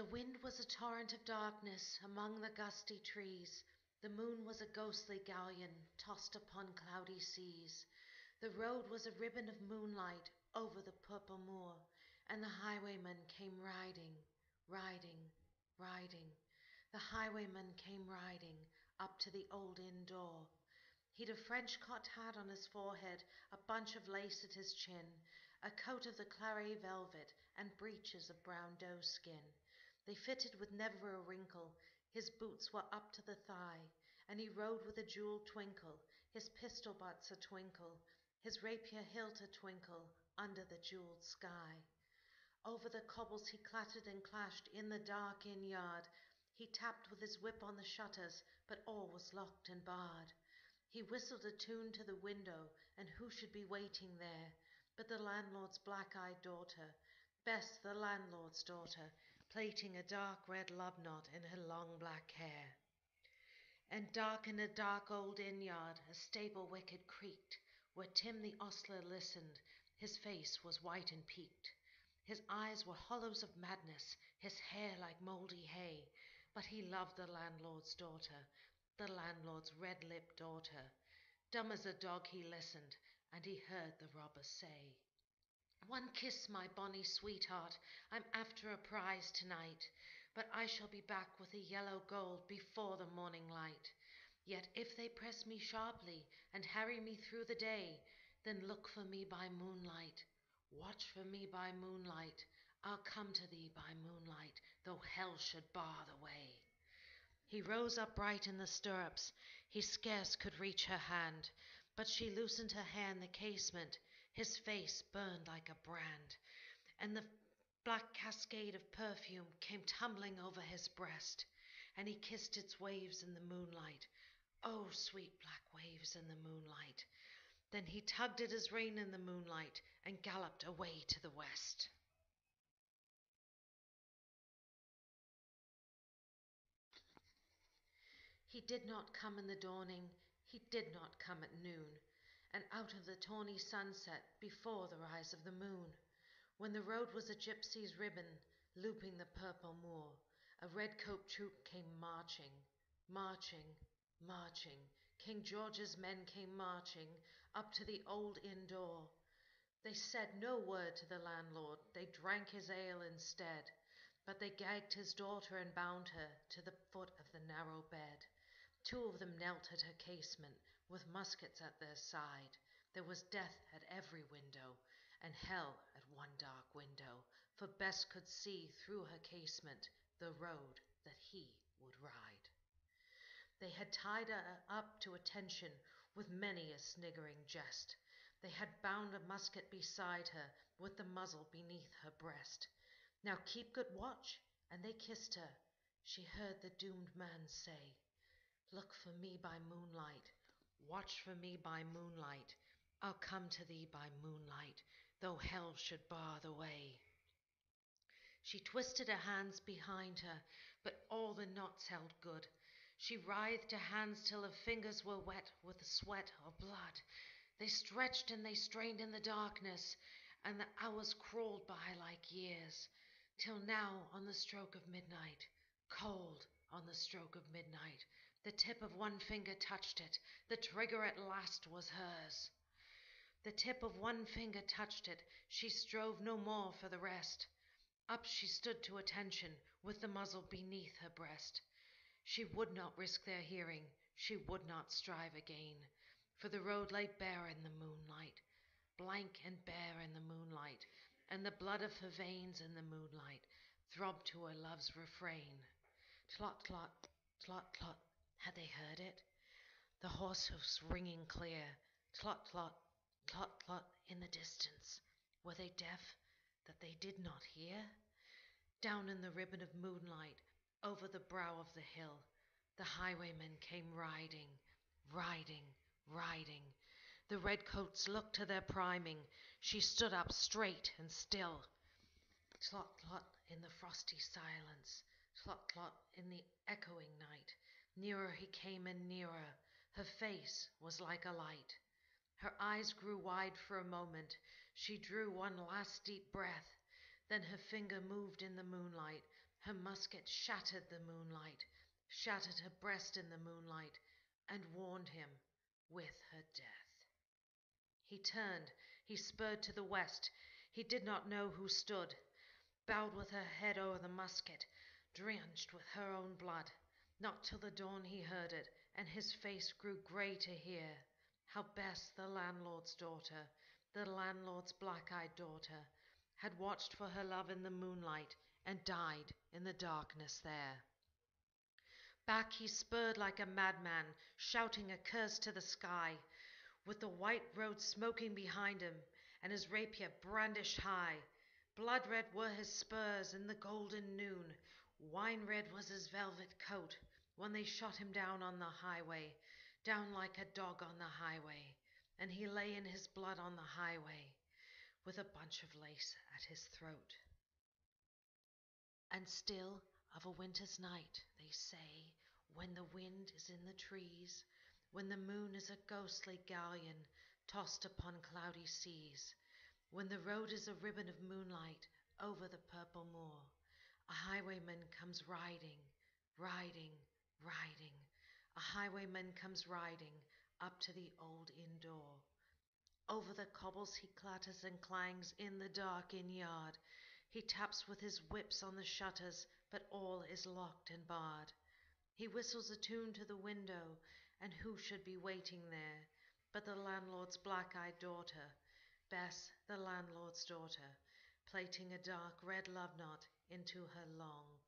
The wind was a torrent of darkness among the gusty trees. The moon was a ghostly galleon tossed upon cloudy seas. The road was a ribbon of moonlight over the purple moor, and the highwayman came riding, riding, riding. The highwayman came riding up to the old inn door. He'd a French cocked hat on his forehead, a bunch of lace at his chin, a coat of the claret velvet, and breeches of brown doe skin. They fitted with never a wrinkle, his boots were up to the thigh, and he rode with a jeweled twinkle, his pistol butts a twinkle, his rapier hilt a twinkle, under the jeweled sky. Over the cobbles he clattered and clashed in the dark inn yard. He tapped with his whip on the shutters, but all was locked and barred. He whistled a tune to the window, and who should be waiting there but the landlord's black-eyed daughter, Bess, the landlord's daughter, plaiting a dark red love knot in her long black hair. And dark in a dark old inn yard, a stable wicket creaked, where Tim the ostler listened. His face was white and peaked. His eyes were hollows of madness, his hair like mouldy hay. But he loved the landlord's daughter, the landlord's red-lipped daughter. Dumb as a dog he listened, and he heard the robber say, "One kiss, my bonny sweetheart, I'm after a prize tonight, but I shall be back with the yellow gold before the morning light. Yet if they press me sharply and harry me through the day, then look for me by moonlight, watch for me by moonlight. I'll come to thee by moonlight, though hell should bar the way." He rose upright in the stirrups. He scarce could reach her hand, but she loosened her hair in the casement. His face burned like a brand, and the black cascade of perfume came tumbling over his breast, and he kissed its waves in the moonlight. Oh, sweet black waves in the moonlight. Then he tugged at his rein in the moonlight and galloped away to the west. He did not come in the dawning, he did not come at noon, and out of the tawny sunset before the rise of the moon. When the road was a gypsy's ribbon, looping the purple moor, a red-coat troop came marching, marching, marching. King George's men came marching up to the old inn door. They said no word to the landlord, they drank his ale instead, but they gagged his daughter and bound her to the foot of the narrow bed. Two of them knelt at her casement, with muskets at their side. There was death at every window, and hell at one dark window, for Bess could see through her casement the road that he would ride. They had tied her up to attention with many a sniggering jest. They had bound a musket beside her, with the muzzle beneath her breast. "Now keep good watch," and they kissed her. She heard the doomed man say, "Look for me by moonlight, watch for me by moonlight. I'll come to thee by moonlight, though hell should bar the way." She twisted her hands behind her, but all the knots held good. She writhed her hands till her fingers were wet with the sweat or blood. They stretched and they strained in the darkness, and the hours crawled by like years, till now on the stroke of midnight, cold on the stroke of midnight, the tip of one finger touched it. The trigger at last was hers. The tip of one finger touched it. She strove no more for the rest. Up she stood to attention, with the muzzle beneath her breast. She would not risk their hearing, she would not strive again, for the road lay bare in the moonlight, blank and bare in the moonlight, and the blood of her veins in the moonlight throbbed to her love's refrain. Tlot, tlot, tlot, tlot. Had they heard it? The horse hoofs ringing clear. Tlot, tlot, tlot, tlot in the distance. Were they deaf that they did not hear? Down in the ribbon of moonlight, over the brow of the hill, the highwaymen came riding, riding, riding. The redcoats looked to their priming. She stood up straight and still. Tlot, tlot in the frosty silence, tlot, tlot in the echoing night. Nearer he came and nearer. Her face was like a light. Her eyes grew wide for a moment. She drew one last deep breath. Then her finger moved in the moonlight, Her musket shattered the moonlight, shattered her breast in the moonlight, and warned him with her death. He turned, he spurred to the west. He did not know who stood, bowed with her head o'er the musket, drenched with her own blood. Not till the dawn he heard it, and his face grew grey to hear how Bess, the landlord's daughter, the landlord's black-eyed daughter, had watched for her love in the moonlight and died in the darkness there. Back he spurred like a madman, shouting a curse to the sky, with the white road smoking behind him, and his rapier brandished high. Blood-red were his spurs in the golden noon, wine-red was his velvet coat, when they shot him down on the highway, down like a dog on the highway, and he lay in his blood on the highway, with a bunch of lace at his throat. And still of a winter's night, they say, when the wind is in the trees, when the moon is a ghostly galleon tossed upon cloudy seas, when the road is a ribbon of moonlight over the purple moor, a highwayman comes riding, riding, riding. A highwayman comes riding up to the old inn door. Over the cobbles he clatters and clangs in the dark inn yard. He taps with his whips on the shutters, but all is locked and barred. He whistles a tune to the window, and who should be waiting there but the landlord's black-eyed daughter, Bess, the landlord's daughter, plaiting a dark red love knot into her long